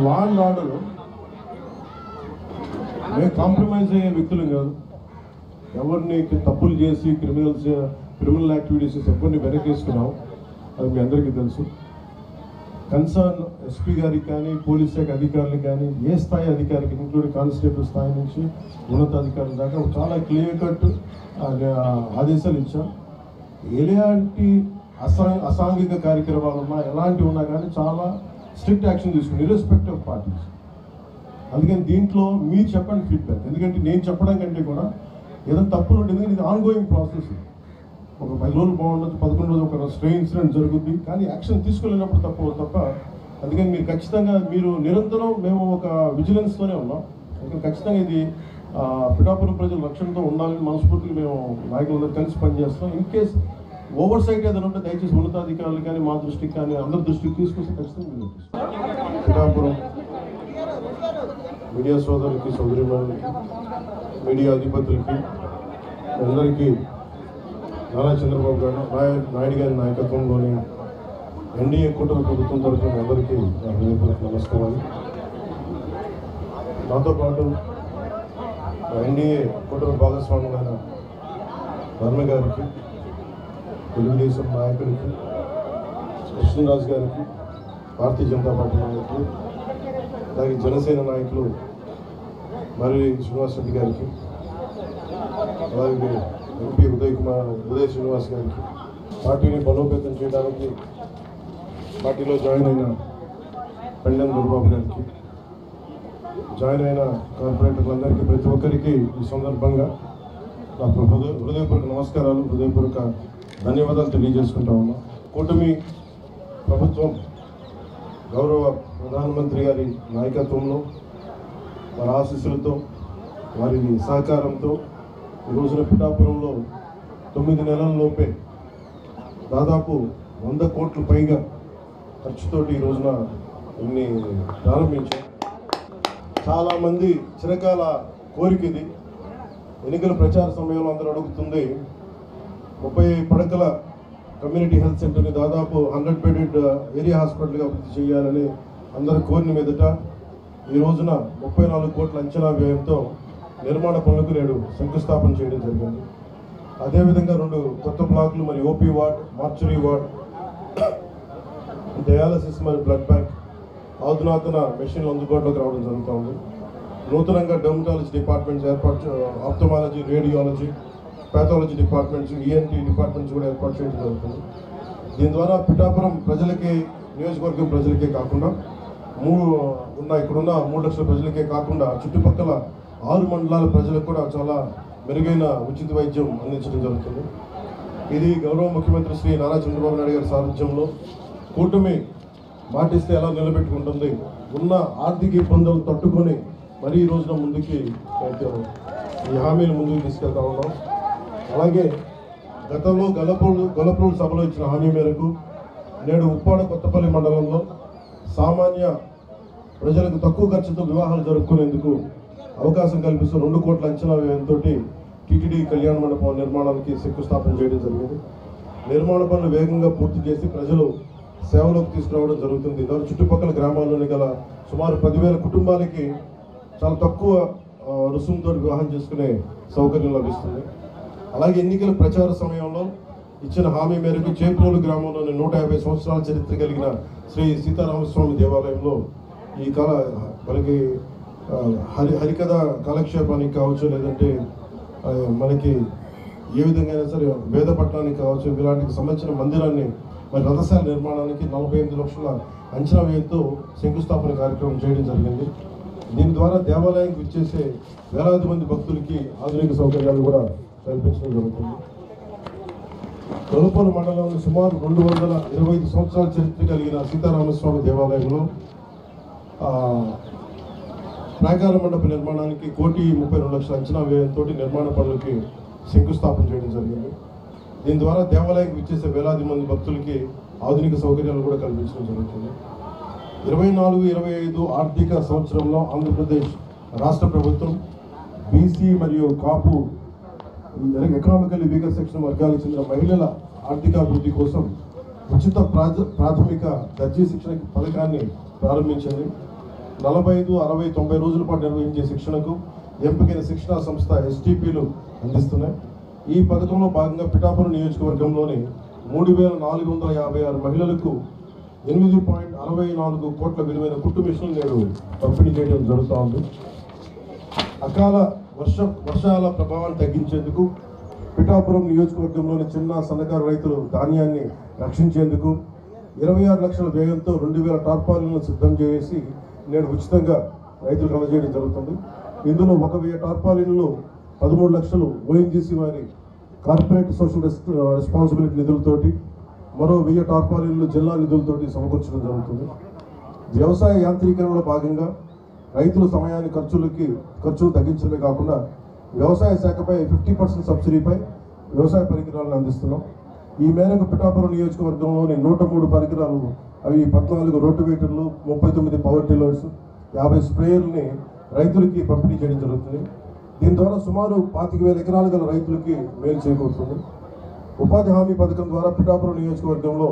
Law and order మేము compromise అయ్యే వ్యక్తులు కాదు. ఎవరిని తప్పులు చేసి క్రిమినల్ యాక్టివిటీస్ ఎవరిని వెనకేసుకున్నాం అది మీ అందరికీ తెలుసు. కన్సర్న్ ఎస్పీ గారికి కానీ పోలీస్ శాఖ అధికారులు కానీ ఏ స్థాయి అధికారికి ఇంక్లూడింగ్ కానిస్టేబుల్ స్థాయి నుంచి ఉన్నతాధికారుల దాకా చాలా క్లియర్ కట్ ఆదేశాలు ఇచ్చాం. ఎలాంటి అసాంఘిక కార్యక్రమాలు ఉన్నా ఎలాంటివి ఉన్నా కానీ చాలా స్ట్రిక్ట్ యాక్షన్ తీసుకుని ఇర్రెస్పెక్ట్ ఆఫ్ పార్టీస్. అందుకని దీంట్లో మీరు చెప్పండి ఫీడ్బ్యాక్. ఎందుకంటే నేను చెప్పడం కంటే కూడా ఏదైనా తప్పులు ఉంటుంది. ఎందుకంటే ఇది ఆన్గోయింగ్ ప్రాసెస్. ఒక 10 రోజులు బాగుండొచ్చు, 11 రోజులు ఒక స్ట్రే ఇన్సిడెంట్ జరుగుద్ది, కానీ యాక్షన్ తీసుకోలేనప్పుడు తప్ప అందుకని మీరు ఖచ్చితంగా మీరు నిరంతరం మేము ఒక విజిలెన్స్తోనే ఉన్నాం. అందుకని ఖచ్చితంగా ఇది పిఠాపురం ప్రజల రక్షణతో ఉండాలని మనస్ఫూర్తిగా మేము నాయకులందరూ కలిసి పనిచేస్తాం. ఇన్ కేస్ ఓవర్ సైట్ ఏదైనా ఉంటే దయచేసి ఉన్నతాధికారులు కానీ మా దృష్టికి కానీ అందరి దృష్టికి తీసుకొస్తే ఖచ్చితంగా మీరు పిఠాపురం మీడియా సోదరులకి సోదరిమణులకి మీడియా అధిపతులకి అందరికీ నారా చంద్రబాబు నాయుడు గారి నాయకత్వంలోని ఎన్డీఏ కూటమి ప్రభుత్వం తరఫున అందరికీ నమస్కారాలు. నాతో పాటు ఎన్డీఏ కూటమి భాగస్వాములైన వర్మ గారికి, తెలుగుదేశం నాయకులకి, కృష్ణరాజు గారికి, భారతీయ జనతా పార్టీ నాయకులు, అలాగే జనసేన నాయకులు మరి శ్రీనివాస్ రెడ్డి గారికి, అలాగే ఎంపీ ఉదయ్ శ్రీనివాస్ గారికి, పార్టీని బలోపేతం చేయడానికి పార్టీలో జాయిన్ అయిన పెండెం దొరబాబు గారికి, జాయిన్ అయిన కార్పొరేటర్లందరికీ ప్రతి ఒక్కరికి ఈ సందర్భంగా నా హృదయపూర్వక నమస్కారాలు, హృదయపూర్వక ధన్యవాదాలు తెలియజేసుకుంటా ఉన్నా. కూటమి ప్రభుత్వం గౌరవ ప్రధానమంత్రి గారి నాయకత్వంలో వారి ఆశీస్సులతో వారి సహకారంతో ఈ రోజున పిఠాపురంలో 9 నెలల్లోపే దాదాపు 100 కోట్ల పైగా ఖర్చుతోటి ఈ రోజున ఇన్ని ప్రారంభించాం. చాలామంది చిరకాల కోరిక ఇది. ఎన్నికల ప్రచార సమయంలో అందరూ అడుగుతుంది 30 పడకల కమ్యూనిటీ హెల్త్ సెంటర్ని దాదాపు 100 బెడెడ్ ఏరియా హాస్పిటల్గా అభివృద్ధి చేయాలని అందరూ కోరిన మీదట ఈ రోజున 34 కోట్ల అంచనా వ్యయంతో నిర్మాణ పనులకు నేడు శంకుస్థాపన చేయడం జరిగింది. అదేవిధంగా 2 కొత్త బ్లాకులు మరియు OP ward, mortuary ward, dialysis మరియు బ్లడ్ బ్యాంక్ అధునాతన మెషిన్లు అందుబాటులోకి రావడం జరుగుతుంది. నూతనంగా డెర్మటాలజీ డిపార్ట్మెంట్స్ ఏర్పాటు, ophthalmology, radiology, pathology departments, ENT departments కూడా ఏర్పాటు చేయడం జరుగుతుంది. దీని ద్వారా పిఠాపురం ప్రజలకి, నియోజకవర్గం ప్రజలకే కాకుండా ఇక్కడున్న 3 లక్షల ప్రజలకే కాకుండా చుట్టుపక్కల 6 మండలాల ప్రజలకు కూడా చాలా మెరుగైన ఉచిత వైద్యం అందించడం జరుగుతుంది. ఇది గౌరవ ముఖ్యమంత్రి శ్రీ నారా చంద్రబాబు నాయుడు గారి సారథ్యంలో కూటమి మాటిస్తే ఎలా నిలబెట్టుకుంటుంది, ఉన్న ఆర్థిక ఇబ్బందులు తట్టుకొని మరీ ఈ రోజున ముందుకి ఈ హామీలు ముందుకు తీసుకెళ్తా ఉన్నాం. అలాగే గతంలో గొల్లపూడి సభలో ఇచ్చిన హామీ మేరకు నేడు ఉప్పాడ కొత్తపల్లి మండలంలో సామాన్య ప్రజలకు తక్కువ ఖర్చుతో వివాహాలు జరుపుకునేందుకు అవకాశం కల్పిస్తూ 2 కోట్ల అంచనా వ్యయంతో టీటీడీ కళ్యాణ మండపం నిర్మాణానికి శంకుస్థాపన చేయడం జరిగింది. నిర్మాణ పనులు వేగంగా పూర్తి చేసి ప్రజలు సేవలోకి తీసుకురావడం జరుగుతుంది. దాని చుట్టుపక్కల గ్రామాల్లోని గల సుమారు 10,000 కుటుంబాలకి చాలా తక్కువ రుసుముతో వివాహం చేసుకునే సౌకర్యం లభిస్తుంది. అలాగే ఎన్నికల ప్రచార సమయంలో ఇచ్చిన హామీ మేరకు చేప్రోలు గ్రామంలోని 150 సంవత్సరాల చరిత్ర కలిగిన శ్రీ సీతారామస్వామి దేవాలయంలో ఈ మనకి హరికథ కాలక్షేపానికి కావచ్చు, లేదంటే మనకి ఏ విధంగా అయినా సరే వేద పట్టణానికి కావచ్చు, ఇలాంటికి సంబంధించిన మందిరాన్ని మరి రథశాల నిర్మాణానికి 48 లక్షల అంచనా వ్యయంతో శంకుస్థాపన కార్యక్రమం చేయడం జరిగింది. దీని ద్వారా దేవాలయానికి విచ్చేసే వేలాది మంది భక్తులకి ఆధునిక సౌకర్యాలు కూడా కల్పించడం జరుగుతుంది. తొలపూరు మండలంలో సుమారు 225 సంవత్సరాల చరిత్ర కలిగిన సీతారామస్వామి దేవాలయంలో ప్రాకార మండప నిర్మాణానికి 1,32 లక్షల అంచనా వ్యయంతో నిర్మాణ పనులకి శంకుస్థాపన చేయడం జరిగింది. దీని ద్వారా దేవాలయానికి విచ్చేసే వేలాది మంది భక్తులకి ఆధునిక సౌకర్యాలు కూడా కల్పించడం జరుగుతుంది. 24-25 ఆర్థిక సంవత్సరంలో ఆంధ్రప్రదేశ్ రాష్ట్ర ప్రభుత్వం బీసీ మరియు కాపు ఎకనామికల్లీ వీకర్ సెక్షన్ వర్గాలకు చెందిన మహిళల ఆర్థికాభివృద్ధి కోసం ఉచిత ప్రాథమిక దర్జీ శిక్షణ పథకాన్ని ప్రారంభించింది. 45, 60, 90 రోజుల పాటు నిర్వహించే శిక్షణకు ఎంపికైన శిక్షణా సంస్థ STPలు అందిస్తున్నాయి. ఈ పథకంలో భాగంగా పిఠాపురం నియోజకవర్గంలోని 3,456 మహిళలకు 8.64 కోట్ల విలువైన కుట్టు మిషన్లు నేడు పంపిణీ చేయడం జరుగుతూ ఉంది. అకాల వర్షాల ప్రభావాన్ని తగ్గించేందుకు పిఠాపురం నియోజకవర్గంలోని చిన్న సన్నకారు రైతులు ధాన్యాన్ని రక్షించేందుకు 26 లక్షల వ్యయంతో 2,000 టార్పాలిన్లను సిద్ధం చేసి నేడు ఉచితంగా రైతులకు అందజేయడం జరుగుతుంది. ఇందులో 1,000 టార్పాలిన్లు 13 లక్షలు ONGC వారి కార్పొరేట్ సోషల్ రెస్పాన్సిబిలిటీ నిధులతోటి, మరో 1000 టార్పాలిన్లు జిల్లా నిధులతోటి సమకూర్చడం జరుగుతుంది. వ్యవసాయ యాంత్రీకరణలో భాగంగా రైతుల సమయాన్ని ఖర్చులు తగ్గించడమే కాకుండా వ్యవసాయ శాఖపై 50% సబ్సిడీపై వ్యవసాయ పరికరాలను అందిస్తున్నాం. ఈ మేరకు పిఠాపురం నియోజకవర్గంలోని 103 పరికరాలు, అవి 14 రోటివేటర్లు, 39 పవర్ టిల్లర్స్, 50 స్ప్రేయర్ని రైతులకి పంపిణీ చేయడం జరుగుతుంది. దీని ద్వారా సుమారు 25,000 ఎకరాలు గల రైతులకి మేలు చేకూరుతుంది. ఉపాధి హామీ పథకం ద్వారా పిఠాపురం నియోజకవర్గంలో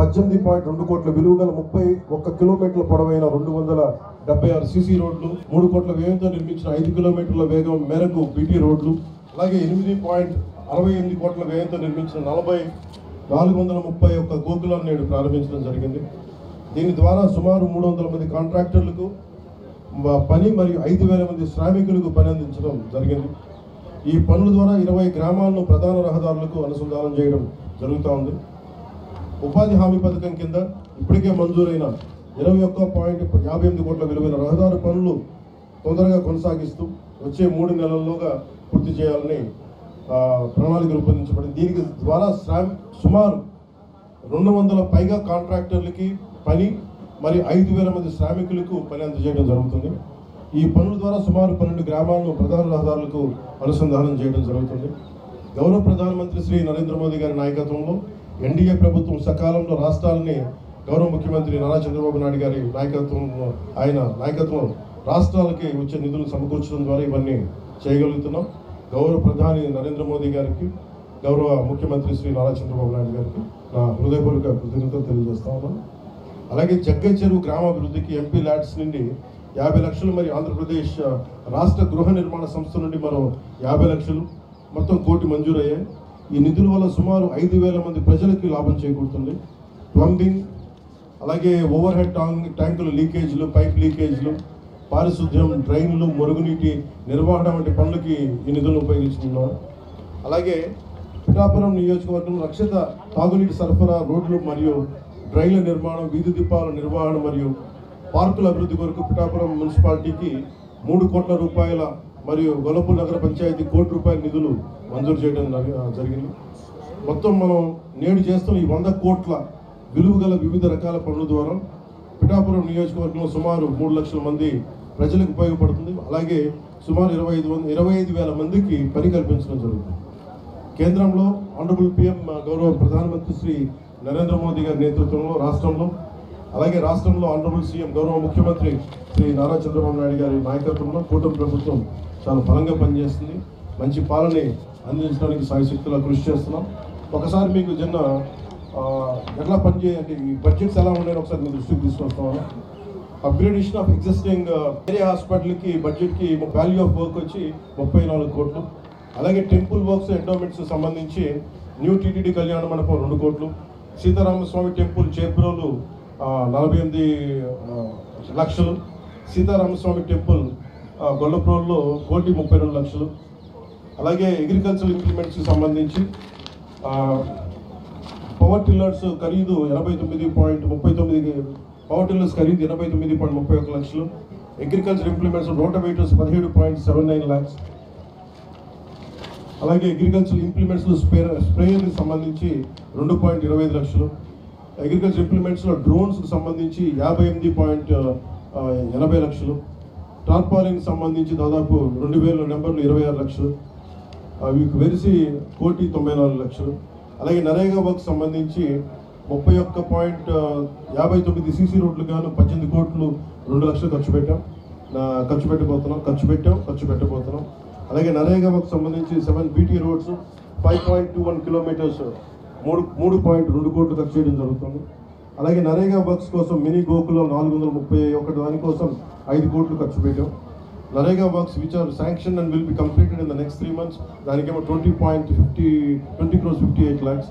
18.2 కోట్ల విలువ గల 31 కిలోమీటర్ల పొడవైన 276 CC రోడ్లు, 3 కోట్ల వ్యయంతో నిర్మించిన 5 కిలోమీటర్ల వేగం మేరకు BT రోడ్లు, అలాగే 8.68 కోట్ల వ్యయంతో నిర్మించిన 431 గోకులాన్ని నేడు ప్రారంభించడం జరిగింది. దీని ద్వారా సుమారు 300 మంది కాంట్రాక్టర్లకు పని మరియు 5,000 మంది శ్రామికులకు పని అందించడం జరిగింది. ఈ పనుల ద్వారా 20 గ్రామాలను ప్రధాన రహదారులకు అనుసంధానం చేయడం జరుగుతూ ఉంది. ఉపాధి హామీ పథకం కింద ఇప్పటికే మంజూరైన 21.58 కోట్ల విలువైన రహదారు పనులు తొందరగా కొనసాగిస్తూ వచ్చే 3 నెలల్లోగా పూర్తి చేయాలని ప్రణాళిక రూపొందించబడింది. దీనికి ద్వారా సుమారు 200 పైగా కాంట్రాక్టర్లకి పని మరియు 5,000 మంది శ్రామికులకు పని అందజేయడం జరుగుతుంది. ఈ పనుల ద్వారా సుమారు 12 గ్రామాలను ప్రధాన రహదారులకు అనుసంధానం చేయడం జరుగుతుంది. గౌరవ ప్రధానమంత్రి శ్రీ నరేంద్ర మోదీ గారి నాయకత్వంలో NDA ప్రభుత్వం సకాలంలో రాష్ట్రాలని గౌరవ ముఖ్యమంత్రి నారా చంద్రబాబు నాయుడు గారి నాయకత్వం రాష్ట్రాలకి వచ్చే నిధులు సమకూర్చడం ద్వారా ఇవన్నీ చేయగలుగుతున్నాం. గౌరవ ప్రధాని నరేంద్ర మోదీ గారికి, గౌరవ ముఖ్యమంత్రి శ్రీ నారా చంద్రబాబు నాయుడు గారికి నా హృదయపూర్వక కృతజ్ఞతలు తెలియజేస్తా ఉన్నాను. అలాగే జగ్గై చెరువు గ్రామాభివృద్ధికి MP ల్యాడ్స్ నుండి 50 లక్షలు మరియు ఆంధ్రప్రదేశ్ రాష్ట్ర గృహ నిర్మాణ సంస్థ నుండి మరో 50 లక్షలు, మొత్తం 1 కోటి మంజూరయ్యాయి. ఈ నిధుల వల్ల సుమారు 5,000 మంది ప్రజలకి లాభం చేకూరుతుంది. ప్లంబింగ్, అలాగే ఓవర్ హెడ్ ట్యాంకులు లీకేజీలు, పైప్ లీకేజీలు, పారిశుద్ధ్యం, డ్రైన్లు, మురుగునీటి నిర్వహణ వంటి పనులకి ఈ నిధులను ఉపయోగించుకున్నాం. అలాగే పిఠాపురం నియోజకవర్గంలో రక్షిత తాగునీటి సరఫరా, రోడ్లు మరియు డ్రైన్ల నిర్మాణం, వీధి దీపాల నిర్వహణ మరియు పార్కుల అభివృద్ధి కొరకు పిఠాపురం మున్సిపాలిటీకి 3 కోట్ల రూపాయల మరియు గొల్లపూర్ నగర పంచాయతీ 1 కోటి రూపాయల నిధులు మంజూరు చేయడం జరిగింది. మొత్తం మనం నేడు చేస్తున్న ఈ 100 కోట్ల విలువ గల వివిధ రకాల పనుల ద్వారా పిఠాపురం నియోజకవర్గంలో సుమారు 3 లక్షల మంది ప్రజలకు ఉపయోగపడుతుంది. అలాగే సుమారు 25,000 మందికి పని కల్పించడం జరుగుతుంది. కేంద్రంలో ఆనరబుల్ PM గౌరవ ప్రధానమంత్రి శ్రీ నరేంద్ర మోదీ గారి నేతృత్వంలో అలాగే రాష్ట్రంలో ఆనరబుల్ CM గౌరవ ముఖ్యమంత్రి శ్రీ నారా చంద్రబాబు నాయుడు గారి నాయకత్వంలో కూటమి ప్రభుత్వం చాలా బలంగా పనిచేస్తుంది. మంచి పాలన అందించడానికి సాయశక్తులా కృషి చేస్తున్నాం. ఒకసారి మీకు ఎట్లా పనిచేయాలి, ఈ బడ్జెట్స్ ఎలా ఉన్నాయో ఒకసారి మీ దృష్టికి తీసుకొస్తాను. అప్గ్రేడేషన్ ఆఫ్ ఎగ్జిస్టింగ్ ఏరియా హాస్పిటల్కి బడ్జెట్కి వాల్యూ ఆఫ్ వర్క్ వచ్చి 34 కోట్లు. అలాగే టెంపుల్ వర్క్స్, ఎండోమెంట్స్ సంబంధించి న్యూ TTD కళ్యాణ మండపం 2 కోట్లు, సీతారామస్వామి టెంపుల్ చేబ్రోలు 48 లక్షలు, సీతారామస్వామి టెంపుల్ గొల్లప్రోల్లో 1,32 లక్షలు. అలాగే అగ్రికల్చరల్ ఇంప్లిమెంట్స్కి సంబంధించి పవర్ టిల్లర్స్ ఖరీదు 89.39 పవర్ టిల్లర్స్ ఖరీదు 89.31 లక్షలు. Agriculture implements rotavators 17.79 lakhs. అలాగే అగ్రికల్చర్ ఇంప్లిమెంట్స్లో స్ప్రేయర్కి సంబంధించి 2.25 లక్షలు. అగ్రికల్చర్ ఇంప్లిమెంట్స్లో డ్రోన్స్కి సంబంధించి 58.80 లక్షలు. టార్పాలిన్కి సంబంధించి దాదాపు 2,000 నెంబర్లు 26 లక్షలు. వీకు వెరిసి 1,94 లక్షలు. అలాగే నరేగా వర్క్ సంబంధించి 31.59 CC రోడ్లు గాను 18 కోట్లు 2 లక్షలు ఖర్చు పెట్టబోతున్నాం. అలాగే నరేగా వర్క్ సంబంధించి 7 BT రోడ్స్ 5.21 కిలోమీటర్స్ 3.2 కోట్లు ఖర్చు చేయడం జరుగుతుంది. అలాగే నరేగా వర్క్స్ కోసం మినీ గోకులో 431 దానికోసం 5 కోట్లు ఖర్చు పెట్టాం. NREGA works which are sanction and will be completed in the next 3 months దానికేమో 20 crores 58 lakhs.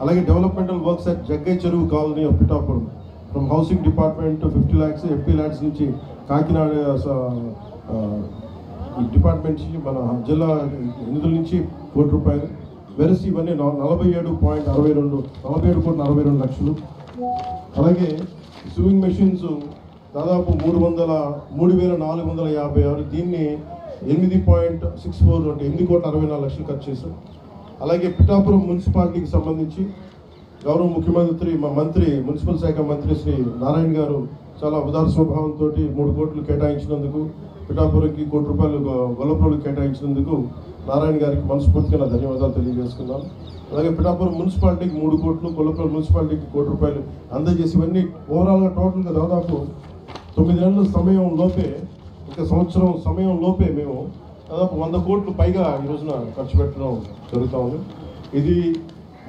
అలాగే developmental works at Jaggai Cheruvu colony of Pithapuram from housing department 50 lakhs, MP LADS నుంచి కాకినాడ డిపార్ట్మెంట్ నుంచి మన జిల్లా నిధుల నుంచి ₹1 వెరసి ఇవన్నీ 47.62 లక్షలు. అలాగే స్విమ్మింగ్ మెషిన్స్ దాదాపు 3,456 దీన్ని 8.64 అంటే 8.64 లక్షలు ఖర్చు చేశాం. అలాగే పిఠాపురం మున్సిపాలిటీకి సంబంధించి గౌరవ ముఖ్యమంత్రి మున్సిపల్ శాఖ మంత్రి శ్రీ నారాయణ గారు చాలా ఉదార స్వభావంతో 3 కోట్లు కేటాయించినందుకు, పిఠాపురంకి ₹1 గొల్లప్రోలు కేటాయించినందుకు నారాయణ గారికి మనస్ఫూర్తిగా నా ధన్యవాదాలు తెలియజేసుకున్నాను. అలాగే పిఠాపురం మున్సిపాలిటీకి 3 కోట్లు, గొల్లప్రోలు మున్సిపాలిటీకి ₹1 అందజేసి ఇవన్నీ ఓవరాల్గా టోటల్గా దాదాపు 9 నెలల సమయం లోపే, ఇంకా సంవత్సరం సమయం లోపే మేము దాదాపు 100 కోట్లు పైగా ఈ రోజున ఖర్చు పెట్టడం జరుగుతూ ఉంది. ఇది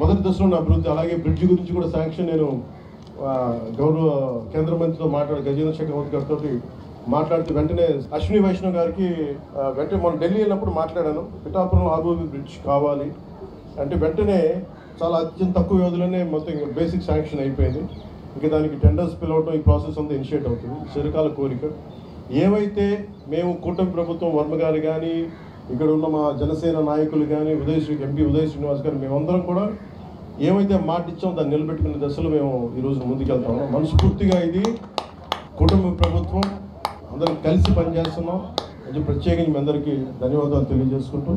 మొదటి దశలో అభివృద్ధి. అలాగే బ్రిడ్జ్ గురించి కూడా శాంక్షన్ నేను గౌరవ కేంద్ర మంత్రితో గజేంద్ర షెకావత్ గారితో మాట్లాడితే వెంటనే అశ్విని వైష్ణవ్ గారికి వెంటనే మనం ఢిల్లీ వెళ్ళినప్పుడు మాట్లాడాను, పిఠాపురం ఆర్ఓబి బ్రిడ్జ్ కావాలి అంటే వెంటనే చాలా అత్యంత తక్కువ వ్యవధిలోనే మొత్తం బేసిక్ శాంక్షన్ అయిపోయింది. ఇంకా దానికి టెండర్స్ పిలవడం ఈ ప్రాసెస్ అంతా ఇనిషియేట్ అవుతుంది. చిరకాల కోరిక. ఏవైతే మేము కూటమి ప్రభుత్వం వర్మ గారు కానీ, ఇక్కడ ఉన్న మా జనసేన నాయకులు కానీ, ఎంపీ ఉదయ్ శ్రీనివాస్ గారు, మేమందరం కూడా ఏమైతే మాట ఇచ్చామో దాన్ని నిలబెట్టుకునే దశలో మేము ఈరోజు ముందుకెళ్తాము. మనస్ఫూర్తిగా ఇది కూటమి ప్రభుత్వం, అందరం కలిసి పనిచేస్తున్నాం. ప్రత్యేకించి మీ అందరికీ ధన్యవాదాలు తెలియజేసుకుంటూ